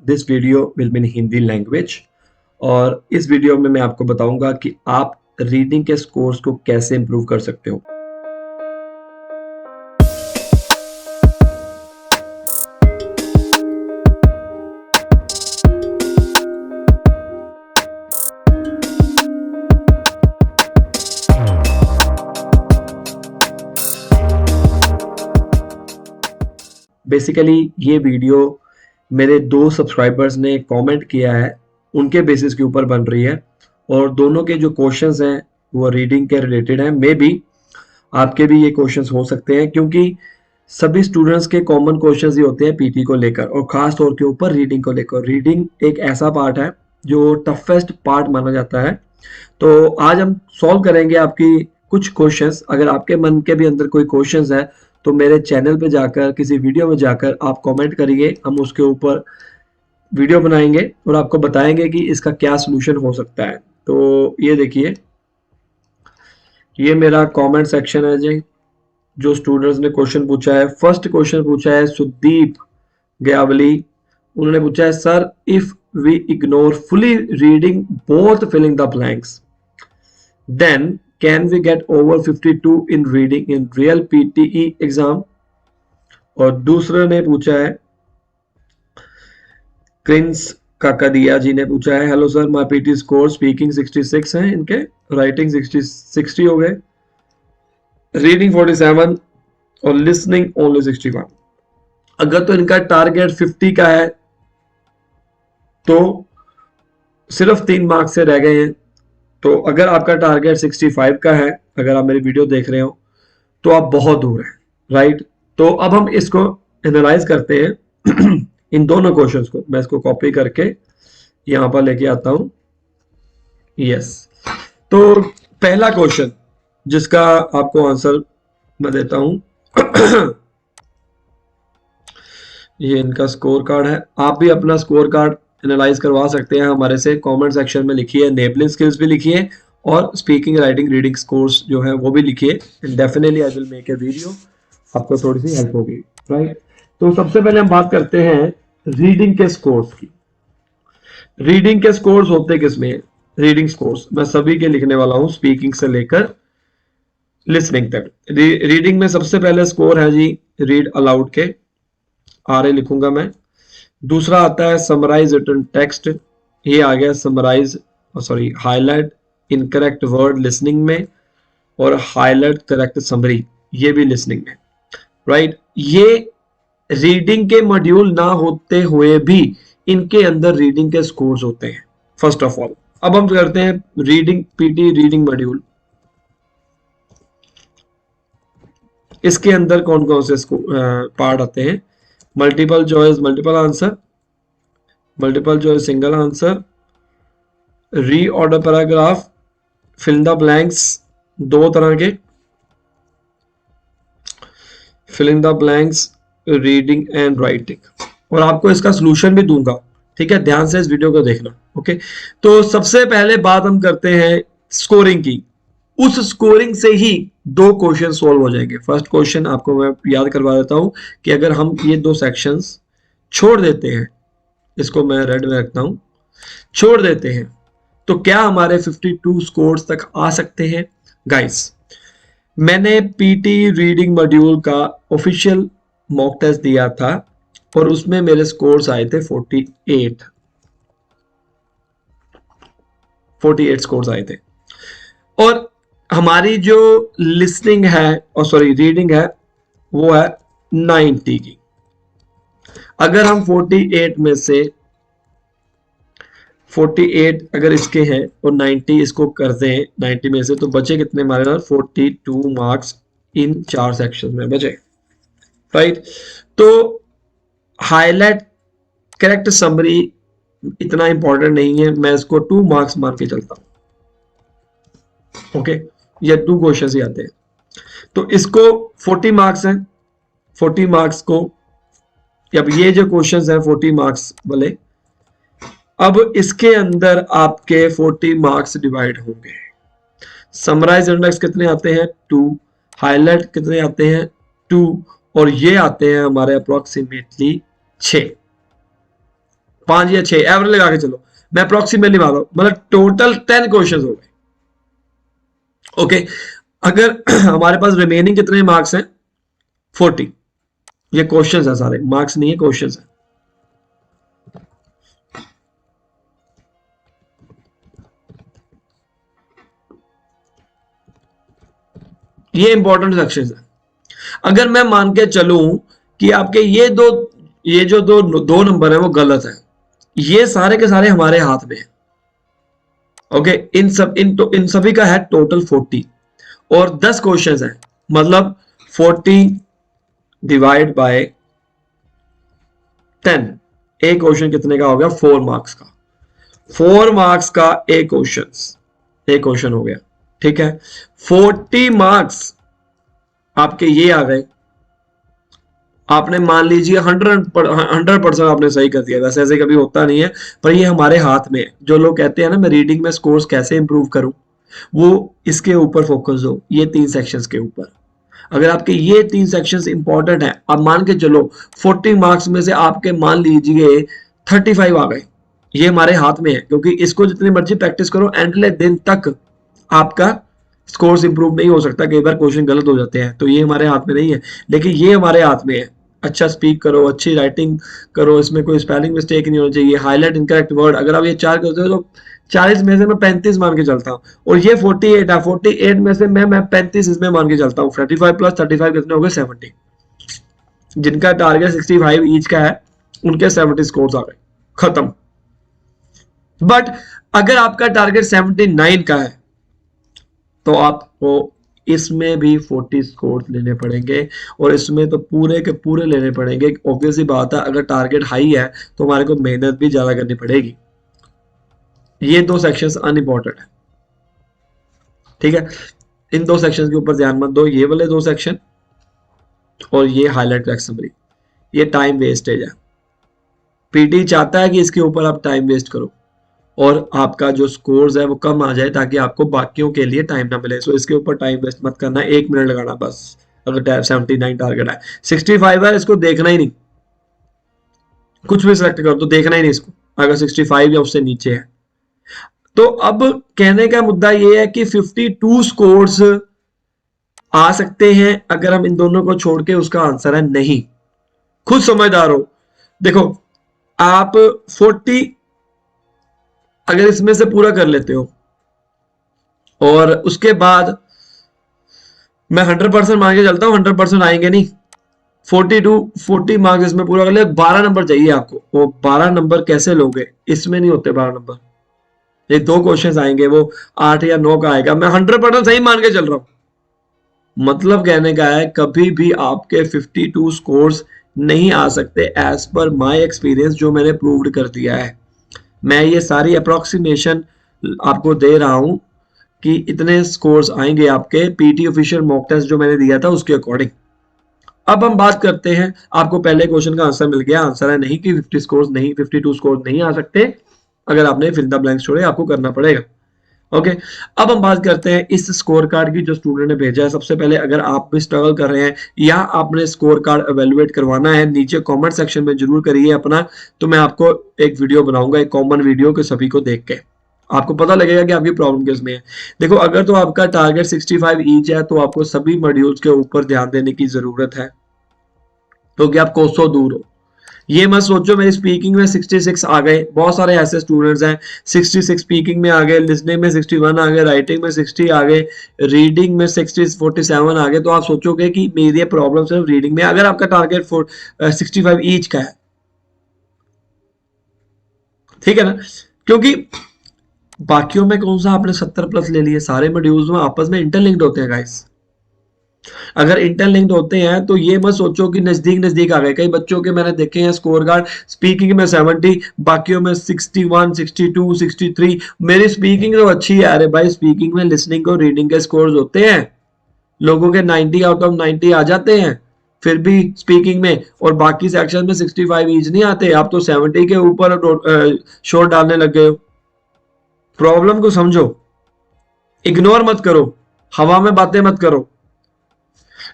This video will be in Hindi language. और इस video में मैं आपको बताऊंगा कि आप रीडिंग के स्कोर्स को कैसे इंप्रूव कर सकते हो। बेसिकली ये वीडियो मेरे 2 सब्सक्राइबर्स ने कमेंट किया है, उनके बेसिस के ऊपर बन रही है और दोनों के जो क्वेश्चंस हैं वो रीडिंग के रिलेटेड हैं। मे बी आपके भी ये क्वेश्चंस हो सकते हैं क्योंकि सभी स्टूडेंट्स के कॉमन क्वेश्चंस ही होते हैं पीटी को लेकर और खास तौर के ऊपर रीडिंग को लेकर। रीडिंग एक ऐसा पार्ट है जो टफेस्ट पार्ट माना जाता है। तो आज हम सॉल्व करेंगे आपकी कुछ क्वेश्चंस। अगर आपके मन के भी अंदर कोई क्वेश्चंस है तो मेरे चैनल पे जाकर किसी वीडियो में जाकर आप कमेंट करिए, हम उसके ऊपर वीडियो बनाएंगे और आपको बताएंगे कि इसका क्या सलूशन हो सकता है। तो ये देखिए, ये मेरा कमेंट सेक्शन है जी, जो स्टूडेंट्स ने क्वेश्चन पूछा है। फर्स्ट क्वेश्चन पूछा है सुदीप गयावली, उन्होंने पूछा है sir if we ignore fully reading both filling the blanks then can we get over 52 in reading in real PTE exam। और दूसरे ने पूछा है क्रिंस काकादिया जी ने पूछा है hello sir my PT score speaking 66 है, इनके राइटिंग 60 हो गए, रीडिंग 47 और लिसनिंग ओनली 61। अगर तो इनका टारगेट 50 का है तो सिर्फ 3 मार्क्स से रह गए हैं। तो अगर आपका टारगेट 65 का है, अगर आप मेरी वीडियो देख रहे हो तो आप बहुत दूर हैं, राइट। तो अब हम इसको एनालाइज करते हैं इन दोनों क्वेश्चंस को। मैं इसको कॉपी करके यहां पर लेके आता हूं। यस, तो पहला क्वेश्चन जिसका आपको आंसर मैं देता हूं ये इनका स्कोर कार्ड है। आप भी अपना स्कोर कार्ड एनालाइज करवा सकते हैं हमारे से। कमेंट सेक्शन में लिखिए, एनेबलिंग स्किल्स भी लिखिए और स्पीकिंग राइटिंग रीडिंग स्कोर्स जो है वो भी लिखिए। Definitely I will make a video, आपको थोड़ी सी हेल्प होगी, राइट। तो सबसे पहले हम बात करते हैं रीडिंग के स्कोर्स की। रीडिंग के स्कोर्स होते किसमें? रीडिंग स्कोर्स मैं सभी के लिखने वाला हूं, स्पीकिंग से लेकर लिसनिंग तक। रीडिंग में सबसे पहले स्कोर है जी रीड अलाउड के, RA लिखूंगा मैं। दूसरा आता है समराइज रिटन टेक्स्ट, ये आ गया summarise sorry highlight incorrect word listening में और हाईलाइट करेक्ट समरी, ये भी लिसनिंग में, राइट। ये रीडिंग के मॉड्यूल ना होते हुए भी इनके अंदर रीडिंग के स्कोर्स होते हैं फर्स्ट ऑफ ऑल। अब हम करते हैं रीडिंग पीटी रीडिंग मॉड्यूल। इसके अंदर कौन कौन से पार्ट आते हैं? Multiple choice multiple answer, multiple choice single answer, reorder paragraph, fill the blanks, 2 तरह के, filling the blanks, reading and writing. और आपको इसका सलूशन भी दूंगा, ठीक है, ध्यान से इस वीडियो को देखना, ओके। तो सबसे पहले बात हम करते हैं स्कोरिंग की। उस स्कोरिंग से ही 2 क्वेश्चन सॉल्व हो जाएंगे। फर्स्ट क्वेश्चन आपको मैं याद करवा देता हूं कि अगर हम ये 2 सेक्शंस छोड़ देते हैं, इसको मैं रेड में रखता हूं, छोड़ देते हैं तो क्या हमारे 52 स्कोर्स तक आ सकते हैं? गाइस, मैंने पीटी रीडिंग मॉड्यूल का ऑफिशियल मॉक टेस्ट दिया था और उसमें मेरे स्कोर्स आए थे 48 स्कोर्स आए थे। और हमारी जो लिसनिंग है और सॉरी रीडिंग है वो है 90 की। अगर हम 48 में से 48 अगर इसके हैं और 90 इसको कर दें 90 में से, तो बचे कितने हमारे पास? 42 मार्क्स इन 4 सेक्शन में बचे, राइट। तो हाईलाइट करेक्ट समरी इतना इंपॉर्टेंट नहीं है, मैं इसको 2 मार्क्स मान के चलता हूं, ओके। ये 2 क्वेश्चन ही आते हैं तो इसको 40 मार्क्स हैं। 40 मार्क्स को, अब ये जो क्वेश्चंस हैं 40 मार्क्स वाले, अब इसके अंदर आपके 40 मार्क्स डिवाइड होंगे। समराइज इंडेक्स कितने आते हैं? 2। हाईलाइट कितने आते हैं? 2। और ये आते हैं हमारे अप्रोक्सीमेटली 6। 5 या 6 एवरेज लगा के चलो, मैं अप्रोक्सीमेटली मार रहा हूं, मतलब टोटल 10 क्वेश्चन हो गए। ओके, अगर हमारे पास रिमेनिंग कितने मार्क्स हैं? 40। ये क्वेश्चंस है सारे, मार्क्स नहीं है, क्वेश्चंस है। ये इंपॉर्टेंट सेक्शन है। अगर मैं मान के चलूं कि आपके ये जो दो नंबर है वो गलत है, ये सारे के सारे हमारे हाथ में है। ओके, इन सभी का है टोटल 40 और 10 क्वेश्चंस है, मतलब 40 डिवाइड बाय 10, एक क्वेश्चन कितने का हो गया? 4 मार्क्स का। 4 मार्क्स का एक क्वेश्चन हो गया, ठीक है। 40 मार्क्स आपके ये आ गए, आपने मान लीजिए 100% आपने सही कर दिया। वैसे ऐसे कभी होता नहीं है, पर ये हमारे हाथ में है। जो लोग कहते हैं ना मैं रीडिंग में स्कोर्स कैसे इंप्रूव करूं, वो इसके ऊपर फोकस हो, ये 3 सेक्शंस के ऊपर। अगर आपके ये 3 सेक्शंस इंपॉर्टेंट है, आप मान के चलो 40 मार्क्स में से आपके मान लीजिए 35 आ गए, ये हमारे हाथ में है, क्योंकि इसको जितनी मर्जी प्रैक्टिस करो एंडले दिन तक आपका स्कोर्स इंप्रूव नहीं हो सकता। कई बार क्वेश्चन गलत हो जाते हैं, तो ये हमारे हाथ में नहीं है, लेकिन ये हमारे हाथ में है। अच्छा स्पीक करो, अच्छी राइटिंग करो, इसमें कोई स्पेलिंग मिस्टेक नहीं होनी चाहिए, हाईलाइट इनकरेक्ट वर्ड, अगर आप ये 4 करते हो तो 40 में से मैं 35 मान के चलता हूँ, और ये 48 है, 48 में से मैं 35 इसमें मान के चलता हूँ। 35 प्लस 35 कितने हो गए? 70। जिनका टारगेट 65 ईच का है उनके 70 स्कोर्स आ गए, खत्म। बट अगर आपका टारगेट 79 का है तो आपको इसमें भी 40 स्कोर लेने पड़ेंगे, और इसमें तो पूरे के पूरे लेने पड़ेंगे। ऑब्वियसली बात है, अगर टारगेट हाई है तो हमारे को मेहनत भी ज्यादा करनी पड़ेगी। ये 2 सेक्शंस अनइम्पोर्टेंट है, ठीक है। इन 2 सेक्शंस के ऊपर ध्यान मत दो, ये वाले 2 सेक्शन और ये हाईलाइट क्रैक समरी, ये टाइम वेस्टेज है। पीटी चाहता है कि इसके ऊपर आप टाइम वेस्ट करो और आपका जो स्कोर्स है वो कम आ जाए, ताकि आपको बाकियों के लिए टाइम ना मिले। सो इसके ऊपर टाइम वेस्ट मत करना, 1 मिनट लगाना बस। अगर 79 टारगेट है, 65 है, इसको देखना ही नहीं, कुछ भी सिलेक्ट करो तो देखना ही नहीं इसको, अगर 65 या उससे नीचे है तो। अब कहने का मुद्दा ये है कि 52 स्कोर्स आ सकते हैं अगर हम इन दोनों को छोड़ के, उसका आंसर है नहीं। खुद समझदार हो। देखो, आप 40 अगर इसमें से पूरा कर लेते हो और उसके बाद मैं 100% मान के चलता हूं, 100% आएंगे नहीं, 40 मार्क्स इसमें पूरा कर ले, 12 नंबर चाहिए आपको। वो 12 नंबर कैसे लोगे? इसमें नहीं होते 12 नंबर। ये 2 क्वेश्चंस आएंगे, वो 8 या 9 का आएगा, मैं 100% सही मान के चल रहा हूं। मतलब कहने का है कभी भी आपके 52 स्कोर्स नहीं आ सकते, एज पर माय एक्सपीरियंस, जो मैंने प्रूव्ड कर दिया है। मैं ये सारी अप्रोक्सीमेशन आपको दे रहा हूं कि इतने स्कोर्स आएंगे आपके, पीटी ऑफिशियल मॉक टेस्ट जो मैंने दिया था उसके अकॉर्डिंग। अब हम बात करते हैं, आपको पहले क्वेश्चन का आंसर मिल गया, आंसर है नहीं कि 50 स्कोर्स नहीं, 52 स्कोर नहीं आ सकते। अगर आपने फिल द ब्लैंक्स छोड़े, आपको करना पड़ेगा। ओके, अब हम बात करते हैं इस स्कोर कार्ड की जो स्टूडेंट ने भेजा है। सबसे पहले, अगर आप भी स्ट्रगल कर रहे हैं या आपने स्कोर कार्ड एवेलुएट करवाना है, नीचे कमेंट सेक्शन में जरूर करिए अपना, तो मैं आपको एक वीडियो बनाऊंगा, एक कॉमन वीडियो के सभी को देख के आपको पता लगेगा कि आपकी प्रॉब्लम किस में है। देखो, अगर तो आपका टारगेट 65 ईच है तो आपको सभी मॉड्यूल्स के ऊपर ध्यान देने की जरूरत है, क्योंकि आप कोसों दूर हो। ये मत सोचो मेरी स्पीकिंग में 66 आ गए, बहुत सारे ऐसे स्टूडेंट्स हैं 66 स्पीकिंग में आ गए, लिसनिंग में 61 आ गए, राइटिंग में 60 आ गए, रीडिंग में 47 आ गए, तो आप सोचोगे कि मेरी प्रॉब्लम सिर्फ रीडिंग में। अगर आपका टारगेट 65 ईच का है, ठीक है ना, क्योंकि बाकियों में कौन सा आपने 70 प्लस ले लिए, सारे मॉड्यूल्स में आपस में इंटरलिंक्ड होते हैं गाइस। अगर इंटरलिंक्ड होते हैं तो ये मत सोचो कि नजदीक नजदीक आ गए। कई बच्चों के मैंने देखे हैं स्कोर कार्ड, स्पीकिंग में 70, बाकियों में 61, 62, 63। मेरी स्पीकिंग तो अच्छी है, अरे भाई स्पीकिंग में लिसनिंग और रीडिंग के स्कोर्स होते हैं, लोगों के 90 आउट ऑफ 90 आ जाते हैं फिर भी स्पीकिंग में, और बाकी सेक्शन में 65 ईच नहीं आते। आप तो 70 के ऊपर शोर डालने लग गए हो। प्रॉब्लम को समझो, इग्नोर मत करो, हवा में बातें मत करो।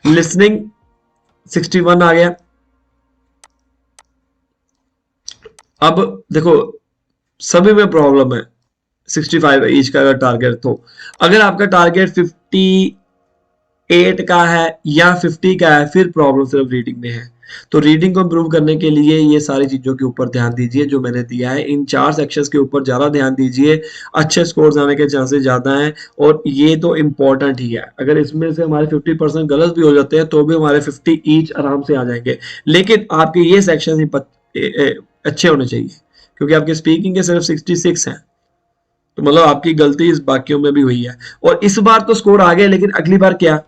लिसनिंग 61 आ गया, अब देखो सभी में प्रॉब्लम है, 65 ईच का अगर टारगेट, तो अगर आपका टारगेट 58 का है या 50 का है, फिर प्रॉब्लम सिर्फ रीडिंग में है। तो रीडिंग को इम्प्रूव करने के लिए ये सारी चीजों के ऊपर ध्यान दीजिए जो मैंने दिया है, इन 4 सेक्शंस के ऊपर ज्यादा ध्यान दीजिए, अच्छे स्कोर्स आने के चांसेस ज्यादा हैं। और ये तो इम्पोर्टेंट ही है, अगर इसमें से हमारे 50% गलत भी हो जाते हैं तो भी हमारे 50 ईच आराम से आ जाएंगे। लेकिन आपके ये सेक्शन ही अच्छे होने चाहिए, क्योंकि आपके स्पीकिंग के सिर्फ 66 हैं, तो मतलब आपकी गलती इस बाकियों में भी हुई है। और इस बार तो स्कोर आ गए, लेकिन अगली बार क्या,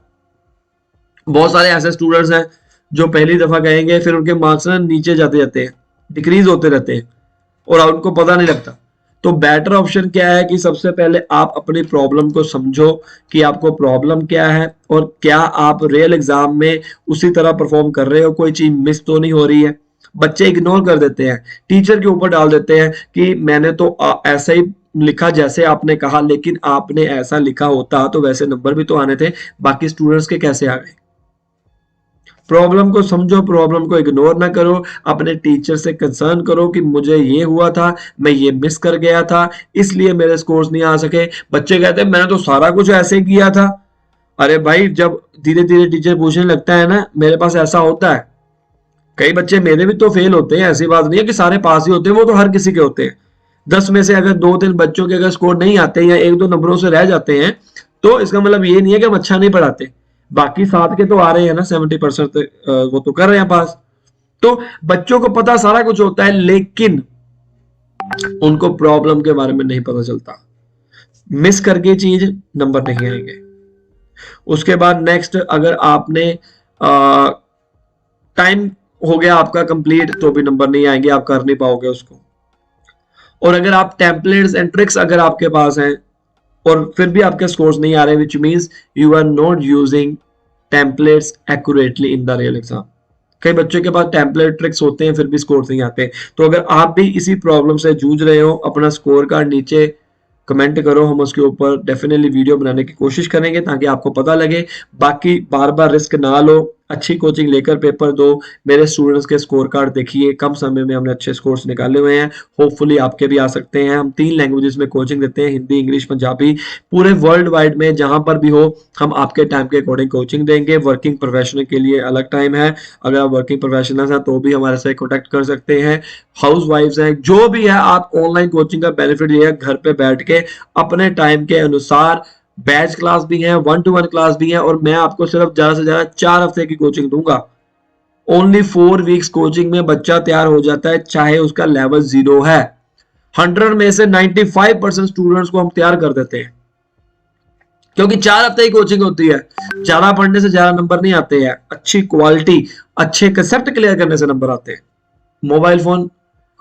बहुत सारे ऐसे स्टूडेंट्स हैं जो पहली दफा कहेंगे, फिर उनके मार्क्स ना नीचे जाते जाते हैं, डिक्रीज होते रहते हैं और उनको पता नहीं लगता। तो बेटर ऑप्शन क्या है कि सबसे पहले आप अपनी प्रॉब्लम को समझो कि आपको प्रॉब्लम क्या है और क्या आप रियल एग्जाम में उसी तरह परफॉर्म कर रहे हो, कोई चीज मिस तो नहीं हो रही है। बच्चे इग्नोर कर देते हैं, टीचर के ऊपर डाल देते हैं कि मैंने तो ऐसा ही लिखा जैसे आपने कहा, लेकिन आपने ऐसा लिखा होता तो वैसे नंबर भी तो आने थे, बाकी स्टूडेंट्स के कैसे आ गए। प्रॉब्लम को समझो, प्रॉब्लम को इग्नोर ना करो, अपने टीचर से कंसर्न करो कि मुझे ये हुआ था, मैं ये मिस कर गया था, इसलिए मेरे स्कोर्स नहीं आ सके। बच्चे कहते हैं मैंने तो सारा कुछ ऐसे ही किया था। अरे भाई, जब धीरे धीरे टीचर पूछने लगता है ना, मेरे पास ऐसा होता है, कई बच्चे मेरे भी तो फेल होते हैं, ऐसी बात नहीं है कि सारे पास ही होते हैं, वो तो हर किसी के होते हैं। 10 में से अगर 2-3 बच्चों के अगर स्कोर नहीं आते या 1-2 नंबरों से रह जाते हैं, तो इसका मतलब ये नहीं है कि हम अच्छा नहीं पढ़ाते, बाकी 7 के तो आ रहे हैं ना, 70% वो तो कर रहे हैं पास। तो बच्चों को पता सारा कुछ होता है, लेकिन उनको प्रॉब्लम के बारे में नहीं पता चलता, मिस करके चीज नंबर नहीं आएंगे। उसके बाद नेक्स्ट, अगर आपने टाइम हो गया आपका कंप्लीट तो भी नंबर नहीं आएंगे, आप कर नहीं पाओगे उसको। और अगर आप टेम्पलेट्स एंड ट्रिक्स अगर आपके पास हैं और फिर भी आपके स्कोर्स नहीं आ रहे, which means you are not using templates accurately in the real exam. कई बच्चों के पास टेम्पलेट ट्रिक्स होते हैं फिर भी स्कोर नहीं आते। तो अगर आप भी इसी प्रॉब्लम से जूझ रहे हो, अपना स्कोर कार्ड नीचे कमेंट करो, हम उसके ऊपर डेफिनेटली वीडियो बनाने की कोशिश करेंगे ताकि आपको पता लगे। बाकी बार बार रिस्क ना लो, अच्छी कोचिंग लेकर पेपर दो। मेरे स्टूडेंट्स के स्कोर कार्ड देखिए, कम समय में हमने अच्छे स्कोर्स निकाले हुए हैं, होपफुली आपके भी आ सकते हैं। हम 3 लैंग्वेजेस में कोचिंग देते हैं, हिंदी, इंग्लिश, पंजाबी। पूरे वर्ल्ड वाइड में जहां पर भी हो हम आपके टाइम के अकॉर्डिंग कोचिंग देंगे। वर्किंग प्रोफेशनल के लिए अलग टाइम है, अगर आप वर्किंग प्रोफेशनल हैं तो भी हमारे से कॉन्टेक्ट कर सकते हैं। हाउस वाइफ्स हैं, जो भी है, आप ऑनलाइन कोचिंग का बेनिफिट ये है, घर पे बैठ के अपने टाइम के अनुसार बैच क्लास भी है, 1-to-1 क्लास भी है, और मैं आपको सिर्फ ज्यादा से ज्यादा 4 हफ्ते की कोचिंग दूंगा। ओनली 4 वीक्स कोचिंग में बच्चा तैयार हो जाता है, चाहे उसका लेवल 0 है। 100 में से 95% स्टूडेंट्स को हम तैयार कर देते हैं, क्योंकि 4 हफ्ते की कोचिंग होती है। ज्यादा पढ़ने से ज्यादा नंबर नहीं आते हैं, अच्छी क्वालिटी, अच्छे कंसेप्ट क्लियर करने से नंबर आते हैं। मोबाइल फोन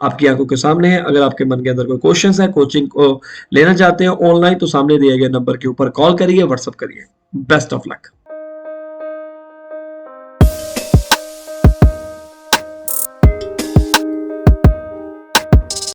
आपकी आंखों के सामने है, अगर आपके मन के अंदर कोई क्वेश्चन है, कोचिंग को लेना चाहते हैं ऑनलाइन, तो सामने दिए गए नंबर के ऊपर कॉल करिए, व्हाट्सएप करिए। Best of luck.